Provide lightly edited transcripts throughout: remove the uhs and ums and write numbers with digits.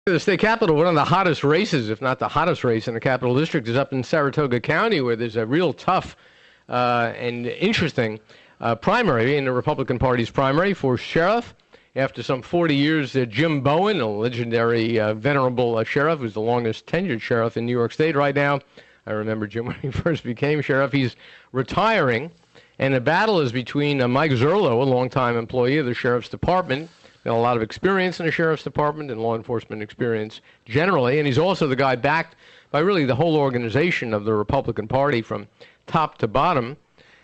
The state capitol, one of the hottest races, if not the hottest race in the Capital District, is up in Saratoga County, where there's a real tough and interesting primary in the Republican Party's primary for sheriff. After some 40 years, Jim Bowen, a legendary, venerable sheriff, who's the longest tenured sheriff in New York State right now. I remember Jim when he first became sheriff. He's retiring, and the battle is between Mike Zurlo, a longtime employee of the Sheriff's Department, got a lot of experience in the Sheriff's Department and law enforcement experience generally, and he's also the guy backed by really the whole organization of the Republican Party from top to bottom.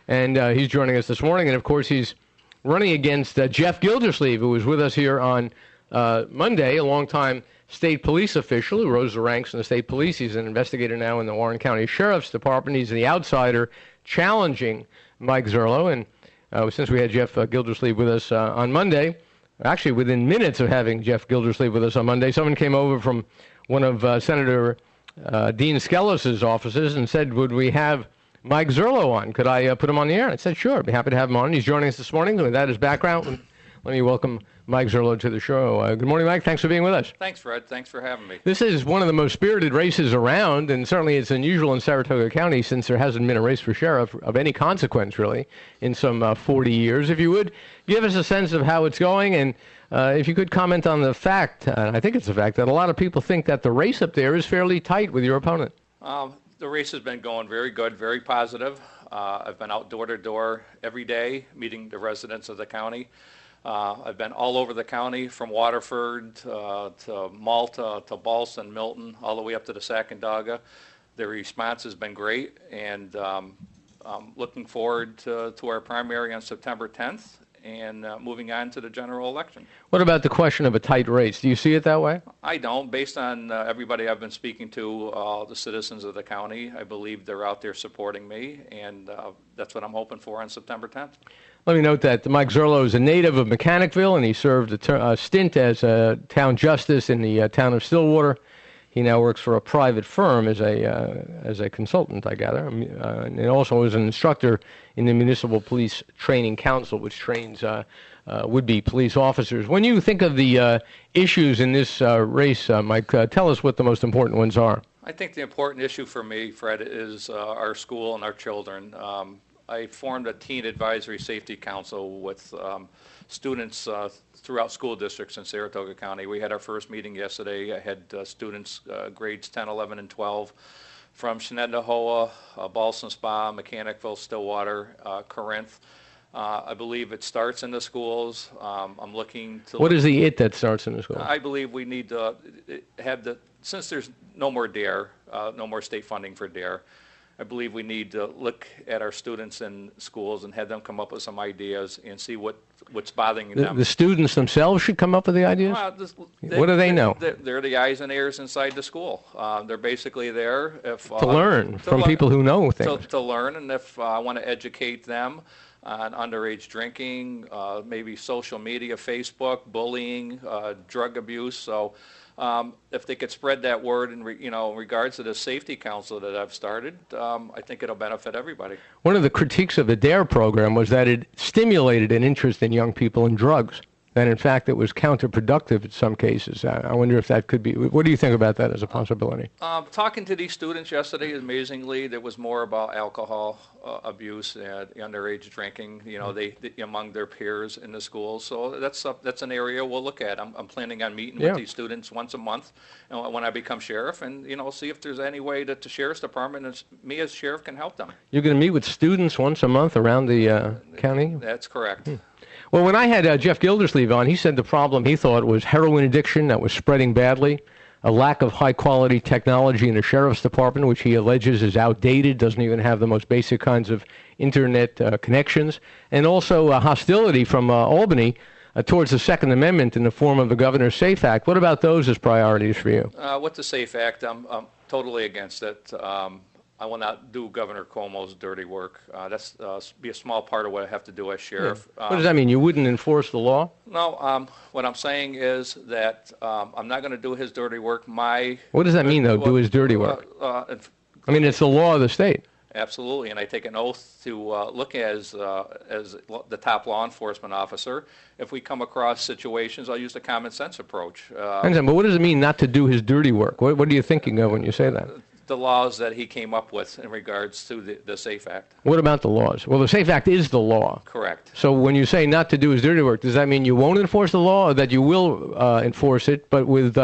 And he's joining us this morning, and of course he's running against Jeff Gildersleeve, who was with us here on Monday, a longtime state police official who rose the ranks in the state police. He's an investigator now in the Warren County Sheriff's Department. He's the outsider challenging Mike Zurlo, and since we had Jeff Gildersleeve with us on Monday, actually, within minutes of having Jeff Gildersleeve with us on Monday, someone came over from one of Senator Dean Skelos' offices and said, would we have Mike Zurlo on? Could I put him on the air? I said, sure, I'd be happy to have him on. He's joining us this morning. With that as background, let me welcome Mike Zurlo to the show. Good morning, Mike. Thanks for being with us. Thanks, Fred. Thanks for having me. This is one of the most spirited races around, and certainly it's unusual in Saratoga County since there hasn't been a race for sheriff of any consequence, really, in some 40 years. If you would, give us a sense of how it's going, and if you could comment on the fact, I think it's a fact, that a lot of people think that the race up there is fairly tight with your opponent. The race has been going very good, very positive. I've been out door to door every day, meeting the residents of the county. I've been all over the county, from Waterford to Malta to Ballston, Milton, all the way up to the Sacandaga. The response has been great, and I'm looking forward to our primary on September 10th and moving on to the general election. What about the question of a tight race? Do you see it that way? I don't. Based on everybody I've been speaking to, the citizens of the county, I believe they're out there supporting me, and that's what I'm hoping for on September 10th. Let me note that Mike Zurlo is a native of Mechanicville, and he served a stint as a town justice in the town of Stillwater. He now works for a private firm as a consultant, I gather, and also is an instructor in the Municipal Police Training Council, which trains would-be police officers. When you think of the issues in this race, Mike, tell us what the most important ones are. I think the important issue for me, Fred, is our school and our children. I formed a teen advisory safety council with students throughout school districts in Saratoga County. We had our first meeting yesterday. I had students grades 10, 11, and 12 from Shenandoah, Ballston Spa, Mechanicville, Stillwater, Corinth. I believe it starts in the schools. I'm looking to... What is the it that starts in the schools? I believe we need to have since there's no more DARE, no more state funding for DARE, I believe we need to look at our students in schools and have them come up with some ideas and see what's bothering them. The students themselves should come up with the ideas? What do they know? They're the eyes and ears inside the school. They're basically there to learn from people who know things. To learn, and if I want to educate them on underage drinking, maybe social media, Facebook, bullying, drug abuse. So if they could spread that word in regards to the safety council that I've started, I think it'll benefit everybody. One of the critiques of the DARE program was that it stimulated an interest in young people in drugs, that in fact it was counterproductive in some cases. I wonder if that could be, what do you think about that as a possibility? Talking to these students yesterday, amazingly, there was more about alcohol abuse and underage drinking, they among their peers in the schools. So that's an area we'll look at. I'm planning on meeting with these students once a month when I become sheriff, and see if there's any way that the sheriff's department and me as sheriff can help them. You're going to meet with students once a month around the county? That's correct. Well, when I had Jeff Gildersleeve on, he said the problem he thought was heroin addiction that was spreading badly, a lack of high-quality technology in the sheriff's department, which he alleges is outdated, doesn't even have the most basic kinds of internet connections, and also hostility from Albany towards the Second Amendment in the form of the Governor's SAFE Act. What about those as priorities for you? With the SAFE Act, I'm totally against it. I will not do Governor Cuomo's dirty work. That's be a small part of what I have to do as sheriff. What does that mean? You wouldn't enforce the law? No. What I'm saying is that I'm not going to do his dirty work. What does that mean, though, do his dirty work? I mean, it's the law of the state. Absolutely, and I take an oath to look as the top law enforcement officer. If we come across situations, I'll use the common sense approach. But what does it mean not to do his dirty work? What are you thinking of when you say that? The laws that he came up with in regards to the SAFE Act. What about the laws? Well, the SAFE Act is the law. Correct. So when you say not to do his dirty work, does that mean you won't enforce the law, or that you will enforce it, but with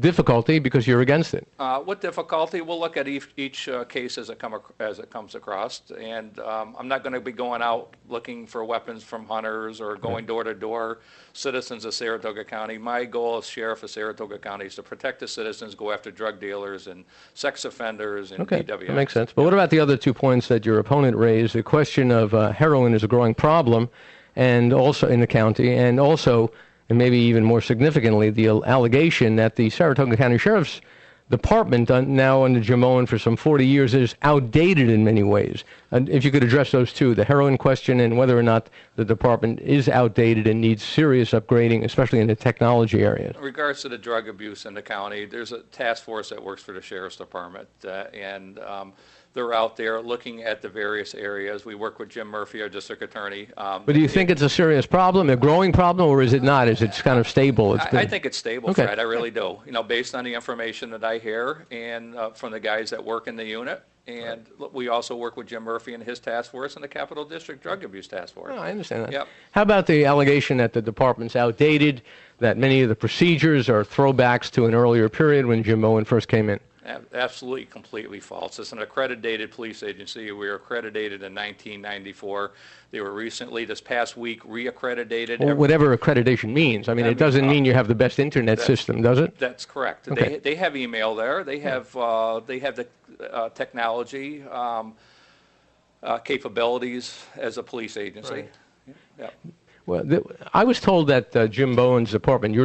difficulty because you're against it? With difficulty, we'll look at each case as it comes across, and I'm not going to be going out looking for weapons from hunters or going door to door. Citizens of Saratoga County. My goal as sheriff of Saratoga County is to protect the citizens, go after drug dealers and sex offenders and Okay, PWIs. that makes sense. But what about the other 2 points that your opponent raised? The question of heroin is a growing problem, and also in the county, and also, and maybe even more significantly, the allegation that the Saratoga County Sheriff's Department, now under Jim Owen for some 40 years, is outdated in many ways. And if you could address those two, the heroin question and whether or not the department is outdated and needs serious upgrading, especially in the technology area. In regards to the drug abuse in the county, there's a task force that works for the Sheriff's Department, and they're out there looking at the various areas. We work with Jim Murphy, our district attorney. But do you think it's a serious problem, a growing problem, or is it not? Is it kind of stable? I think it's stable, Okay. Fred. I really do. Based on the information that I hear and from the guys that work in the unit. And we also work with Jim Murphy and his task force and the Capital District Drug Abuse Task Force. Oh, I understand that. Yep. How about the allegation that the department's outdated, that many of the procedures are throwbacks to an earlier period when Jim Owen first came in? Absolutely, completely false. It's an accredited police agency. We were accredited in 1994. They were recently, this past week, re-accredited. Well, whatever accreditation means. I mean, it doesn't mean you have the best internet system, does it? That's correct. Okay. They have email there. They have the technology capabilities as a police agency. Right. Yeah. Well, I was told that Jim Bowen's department, your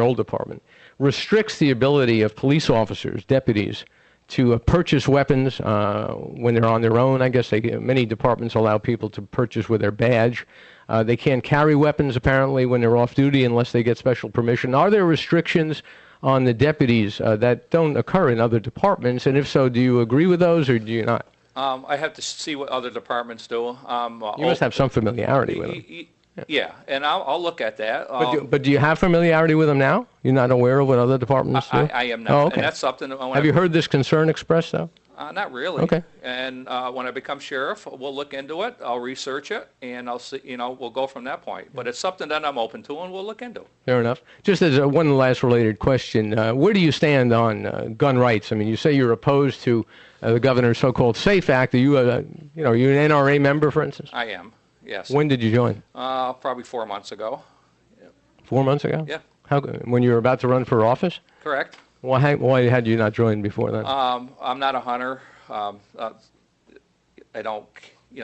old department, restricts the ability of police officers, deputies, to purchase weapons when they're on their own. I guess many departments allow people to purchase with their badge. They can't carry weapons, apparently, when they're off duty unless they get special permission. Are there restrictions on the deputies that don't occur in other departments? And if so, do you agree with those or do you not? I have to see what other departments do. You must have some familiarity with them. Yeah, and I'll look at that. But do you have familiarity with them now? You're not aware of what other departments do? I am not. Oh, okay. And that's something. Have you heard this concern expressed, though? Not really. Okay. And when I become sheriff, we'll look into it. I'll research it, and I'll see. We'll go from that point. But it's something that I'm open to, and we'll look into. Fair enough. Just as one last related question, where do you stand on gun rights? I mean, you say you're opposed to the governor's so-called SAFE Act. Are you an NRA member, for instance? I am. Yes. When did you join? Probably 4 months ago. 4 months ago? Yeah. When you were about to run for office? Correct. Why had you not joined before then? I'm not a hunter. I don't,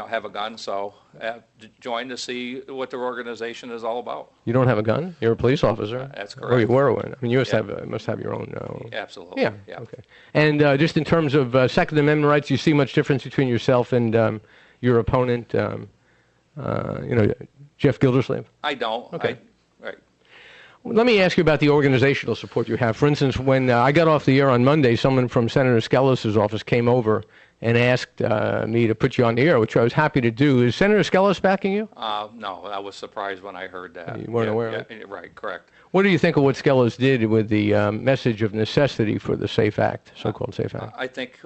have a gun, so I joined to see what their organization is all about. You don't have a gun? You're a police officer? That's correct. Or you were one. I mean, you must have your own. Absolutely. Yeah. Okay. And just in terms of Second Amendment rights, do you see much difference between yourself and your opponent, Jeff Gildersleeve? I don't. Okay. Right. Let me ask you about the organizational support you have. For instance, when I got off the air on Monday, someone from Senator Skelos' office came over and asked me to put you on the air, which I was happy to do. Is Senator Skelos backing you? No, I was surprised when I heard that. You weren't aware of it? Right, correct. What do you think of what Skelos did with the message of necessity for the SAFE Act, so-called SAFE Act? I think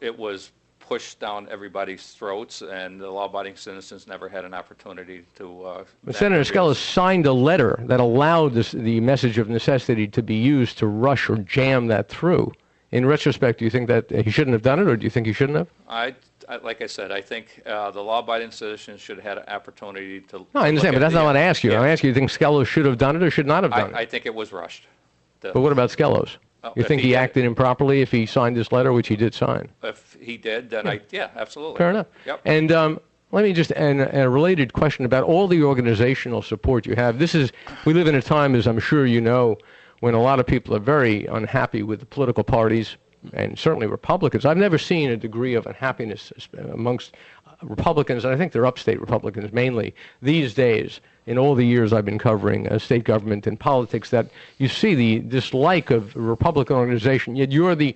it was pushed down everybody's throats, and the law-abiding citizens never had an opportunity to... Senator Skelos signed a letter that allowed the message of necessity to be used to rush or jam that through. In retrospect, do you think that he shouldn't have done it, or do you think he shouldn't have? Like I said, I think the law-abiding citizens should have had an opportunity to... No, I understand, but that's not what I asked you. Yeah. I asked you, do you think Skelos should have done it or should not have done it? I think it was rushed. But what about Skelos? You think he acted improperly if he signed this letter, which he did sign? If he did, then absolutely. Fair enough. Yep. And let me just, and a related question about all the organizational support you have. We live in a time, as I'm sure you know, when a lot of people are very unhappy with the political parties, and certainly Republicans. I've never seen a degree of unhappiness amongst Republicans, and I think they're upstate Republicans mainly, these days, in all the years I've been covering state government and politics, that you see the dislike of a Republican organization, yet you're the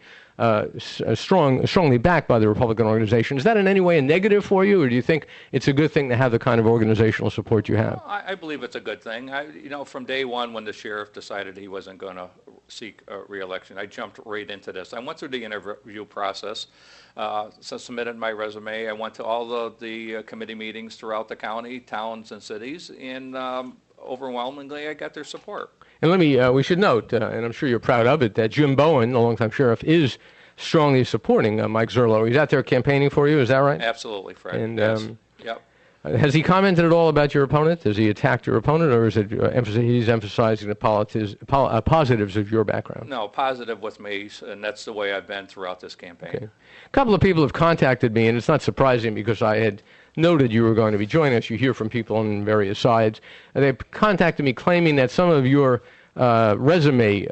strongly backed by the Republican organization. Is that in any way a negative for you, or do you think it's a good thing to have the kind of organizational support you have? I believe it's a good thing. From day one, when the sheriff decided he wasn't going to seek a re-election, I jumped right into this. I went through the interview process, submitted my resume. I went to all the committee meetings throughout the county, towns, and cities, and overwhelmingly, I got their support. And we should note, and I'm sure you're proud of it, that Jim Bowen, the longtime sheriff, is strongly supporting Mike Zurlo. He's out there campaigning for you, is that right? Absolutely, Fred. And yes. Yep. Has he commented at all about your opponent? Has he attacked your opponent, or is it he's emphasizing the positives of your background? No, positive with me, and that's the way I've been throughout this campaign. Okay. A couple of people have contacted me, and it's not surprising because I had noted you were going to be joining us. You hear from people on various sides. And they've contacted me claiming that some of your resume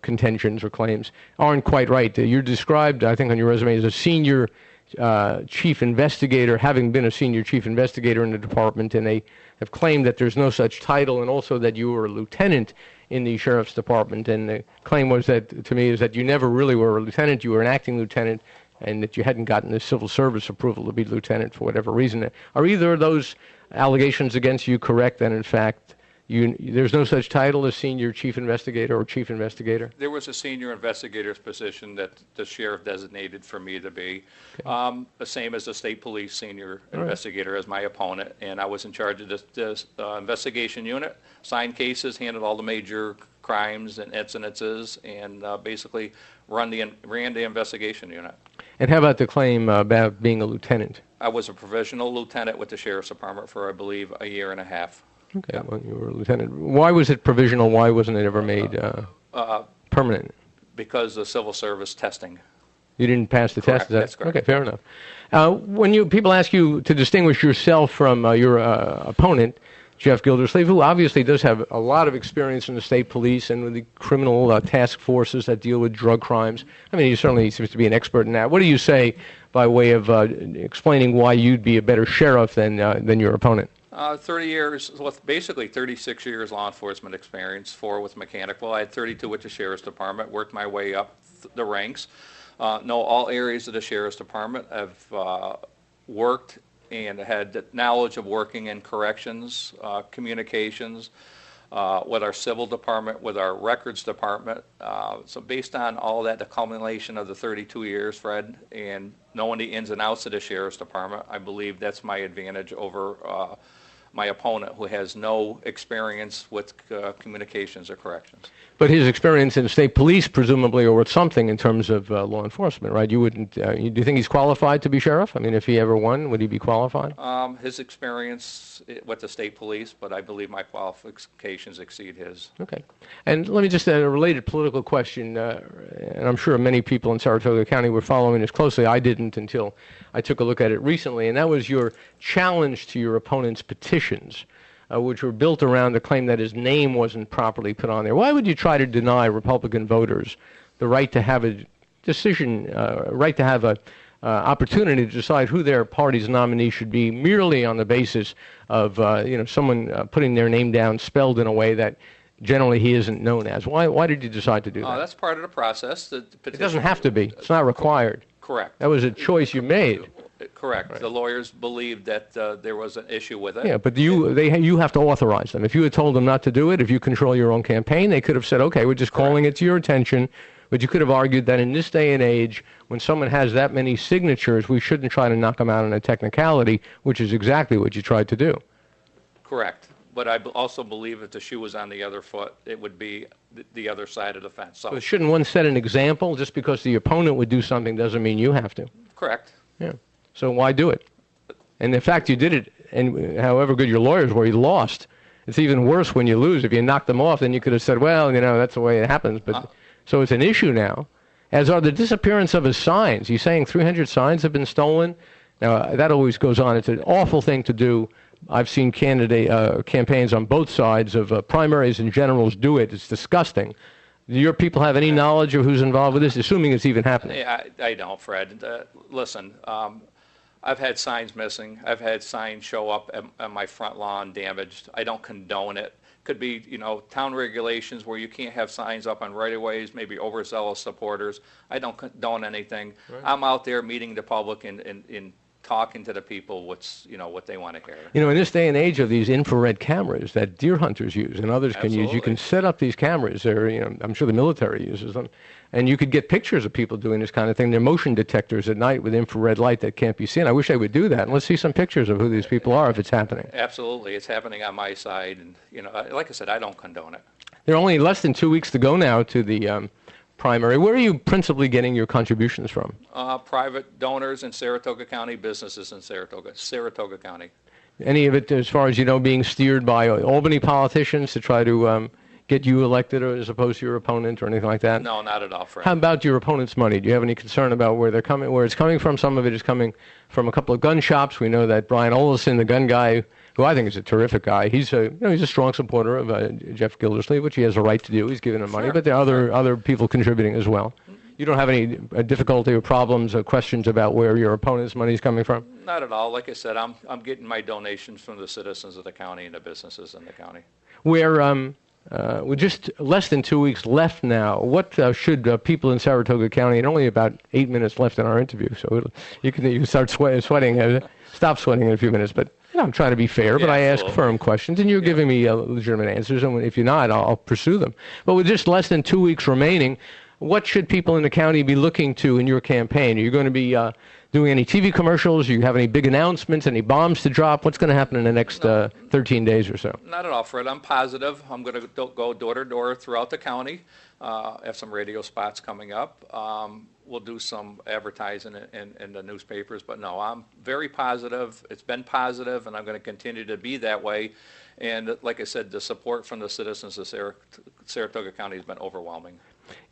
contentions or claims aren't quite right. You're described, I think, on your resume as a senior chief investigator, having been a senior chief investigator in the department, and they have claimed that there's no such title, and also that you were a lieutenant in the sheriff's department. And the claim was that, to me, is that you never really were a lieutenant. You were an acting lieutenant, and that you hadn't gotten the civil service approval to be lieutenant for whatever reason. Are either of those allegations against you correct, that in fact there's no such title as senior chief investigator or chief investigator? There was a senior investigator's position that the sheriff designated for me to be, the same as the state police senior investigator as my opponent, and I was in charge of this investigation unit, signed cases, handled all the major crimes and incidences, and basically ran the investigation unit. And how about the claim about being a lieutenant? I was a provisional lieutenant with the sheriff's department for, I believe, a year and a half. Okay, Yeah. well, you were a lieutenant. Why was it provisional? Why wasn't it ever made permanent? Because of civil service testing. You didn't pass the Correct, test? Is that, that's correct. Okay, fair enough. When people ask you to distinguish yourself from your opponent, Jeff Gildersleeve, who obviously does have a lot of experience in the state police and with the criminal task forces that deal with drug crimes. I mean, he certainly seems to be an expert in that. What do you say by way of explaining why you'd be a better sheriff than your opponent? 30 years, well, basically 36 years law enforcement experience, 4 with mechanical. I had 32 with the sheriff's department, worked my way up the ranks. Know all areas of the sheriff's department. I've worked and had the knowledge of working in corrections, communications, with our civil department, with our records department. So based on all that, the culmination of the 32 years, Fred, and knowing the ins and outs of the sheriff's department, I believe that's my advantage over my opponent, who has no experience with communications or corrections. But his experience in state police, presumably, or with something in terms of law enforcement, right? You wouldn't. Do you think he's qualified to be sheriff? I mean, if he ever won, would he be qualified? His experience with the state police, but I believe my qualifications exceed his. Okay. And let me just add a related political question, and I'm sure many people in Saratoga County were following this closely. I didn't until I took a look at it recently, and that was your challenge to your opponent's petitions, which were built around the claim that his name wasn't properly put on there. Why would you try to deny Republican voters the right to have a decision, right to have a opportunity to decide who their party's nominee should be, merely on the basis of someone putting their name down spelled in a way that generally he isn't known as? Why did you decide to do that? That's part of the process. It doesn't have to be. It's not required. Correct. That was a choice you made. Correct. Right. The lawyers believed that there was an issue with it. Yeah, but you have to authorize them. If you had told them not to do it, if you control your own campaign, they could have said, okay, we're just calling it to your attention. But you could have argued that in this day and age, when someone has that many signatures, we shouldn't try to knock them out on a technicality, which is exactly what you tried to do. Correct. But I also believe if the shoe was on the other foot, it would be the other side of the fence. So, but shouldn't one set an example? Just because the opponent would do something doesn't mean you have to. correct. Yeah. So why do it? And the fact you did it, and however good your lawyers were, you lost. It's even worse when you lose. If you knock them off, then you could have said, well, that's the way it happens. But so it's an issue now, as are the disappearance of his signs. He's saying 300 signs have been stolen. Now, that always goes on. It's an awful thing to do. I've seen campaigns on both sides of primaries and generals do it. It's disgusting. Do your people have any knowledge of who's involved with this, assuming it's even happening? I don't, Fred. Listen, I've had signs missing. I've had signs show up at my front lawn damaged. I don't condone it. Could be, town regulations where you can't have signs up on right-of-ways, maybe overzealous supporters. I don't condone anything. Right. I'm out there meeting the public and talking to the people what they want to hear. In this day and age of these infrared cameras that deer hunters use and others can use, you can set up these cameras. I'm sure the military uses them. And you could get pictures of people doing this kind of thing. They're motion detectors at night with infrared light that can't be seen. I wish they would do that. And let's see some pictures of who these people are if it's happening. Absolutely. It's happening on my side. And, like I said, I don't condone it. There are only less than 2 weeks to go now to the primary. Where are you principally getting your contributions from? Private donors in Saratoga County, businesses in Saratoga County. Any of it, as far as you know, being steered by Albany politicians to try to get you elected as opposed to your opponent or anything like that? No, not at all, Fred. How about your opponent's money? Do you have any concern about where it's coming from? Some of it is coming from a couple of gun shops. We know that Brian Olison, the gun guy, who I think is a terrific guy, he's a strong supporter of Jeff Gildersleeve, which he has a right to do. He's giving him money, but there are other people contributing as well. You don't have any difficulty or problems or questions about where your opponent's money is coming from? Not at all. Like I said, I'm getting my donations from the citizens of the county and the businesses in the county. With just less than 2 weeks left now, what should people in Saratoga County, and only about 8 minutes left in our interview, so you can start sweating, stop sweating in a few minutes, but I'm trying to be fair, but I ask firm questions, and you're giving me legitimate answers, and if you're not, I'll pursue them. But with just less than 2 weeks remaining, what should people in the county be looking to in your campaign? Are you going to be doing any TV commercials? Do you have any big announcements, any bombs to drop? What's going to happen in the next 13 days or so? Not at all, Fred. I'm positive. I'm going to go door to door throughout the county. Have some radio spots coming up. We'll do some advertising in the newspapers. But no, I'm very positive. It's been positive, and I'm going to continue to be that way. And like I said, the support from the citizens of Saratoga County has been overwhelming.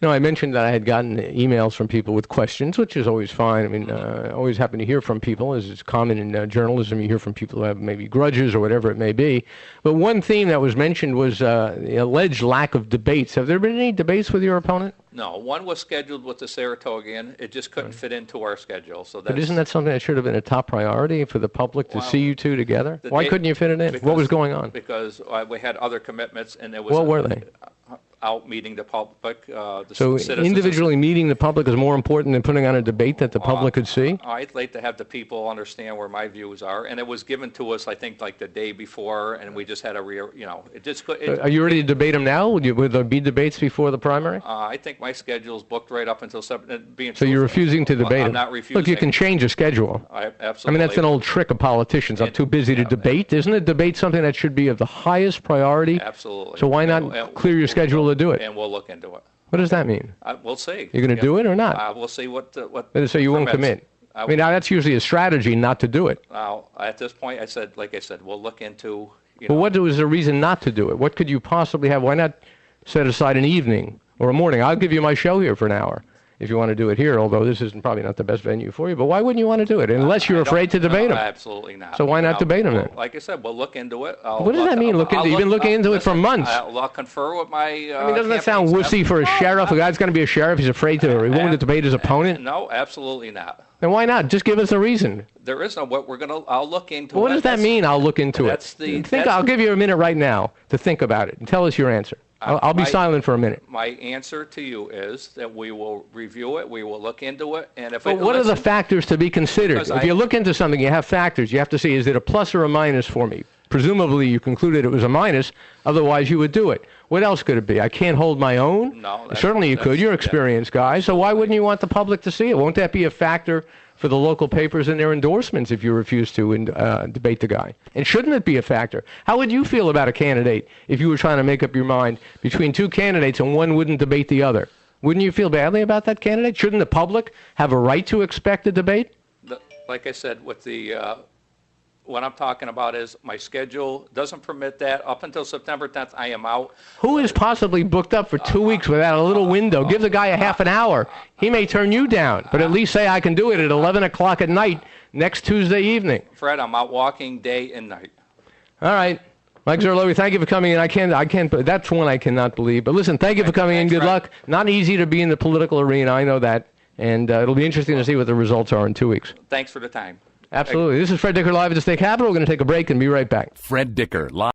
I mentioned that I had gotten emails from people with questions, which is always fine. I mean, always happy to hear from people, as is common in journalism. You hear from people who have maybe grudges or whatever it may be. But one theme that was mentioned was the alleged lack of debates. Have there been any debates with your opponent? No, one was scheduled with the Saratogian. It just couldn't fit into our schedule. But isn't that something that should have been a top priority for the public to see you two together? Why couldn't you fit it in? What was going on? Because we had other commitments, and it was. What were they? Out meeting the public. So individually meeting the public is more important than putting on a debate that the public could see? I'd like to have the people understand where my views are. And it was given to us, I think, like the day before, and we just had are you ready to debate them now? Would there be debates before the primary? I think my schedule's booked right up until 7. So you're refusing to debate them? I'm not refusing. Look, you can change a schedule. Absolutely. I mean, that's an old trick of politicians. I'm too busy to debate. Isn't a debate something that should be of the highest priority? Absolutely. So why not clear your schedule to do it? And we'll look into it. What does that mean? We'll see. You're going to do it or not? We'll see what. So you won't commit. I mean, that's usually a strategy not to do it. At this point, like I said, we'll look into. But what was the reason not to do it? What could you possibly have? Why not set aside an evening or a morning? I'll give you my show here for an hour if you want to do it here, although this isn't probably not the best venue for you. But why wouldn't you want to do it unless you're afraid to debate them? Absolutely not. So why not debate them then? Like I said, we'll look into it. What does that mean? You've been looking into it for months. I'll confer with my. I mean, doesn't that sound wussy for a sheriff? A guy's going to be a sheriff. He's afraid to. He won't debate his opponent. No, absolutely not. Then why not? Just give us a reason. There is no. I'll look into it. What does that mean? I'll look into it. I'll give you a minute right now to think about it and tell us your answer. I'll be silent for a minute. My answer to you is that we will review it, we will look into it, and if. But what are the factors to be considered? If you look into something, you have factors. You have to see, is it a plus or a minus for me? Presumably, you concluded it was a minus. Otherwise, you would do it. What else could it be? I can't hold my own? No. Certainly you could. You're an experienced guy. So why wouldn't you want the public to see it? Won't that be a factor for the local papers and their endorsements if you refuse to debate the guy? And shouldn't it be a factor? How would you feel about a candidate if you were trying to make up your mind between two candidates and one wouldn't debate the other? Wouldn't you feel badly about that candidate? Shouldn't the public have a right to expect a debate? Like I said, with the what I'm talking about is my schedule doesn't permit that. Up until September 10th, I am out. Who is possibly booked up for 2 weeks without a little window? Give the guy a half an hour. He may turn you down, but at least say I can do it at 11 o'clock at night next Tuesday evening. Fred, I'm out walking day and night. All right. Mike Zurlo, thank you for coming in. I can't. That's one I cannot believe. But listen, thank you for coming in. Good luck. Not easy to be in the political arena. I know that. And it'll be interesting to see what the results are in 2 weeks. Thanks for the time. Absolutely. This is Fred Dicker live at the State Capitol. We're going to take a break and be right back. Fred Dicker live.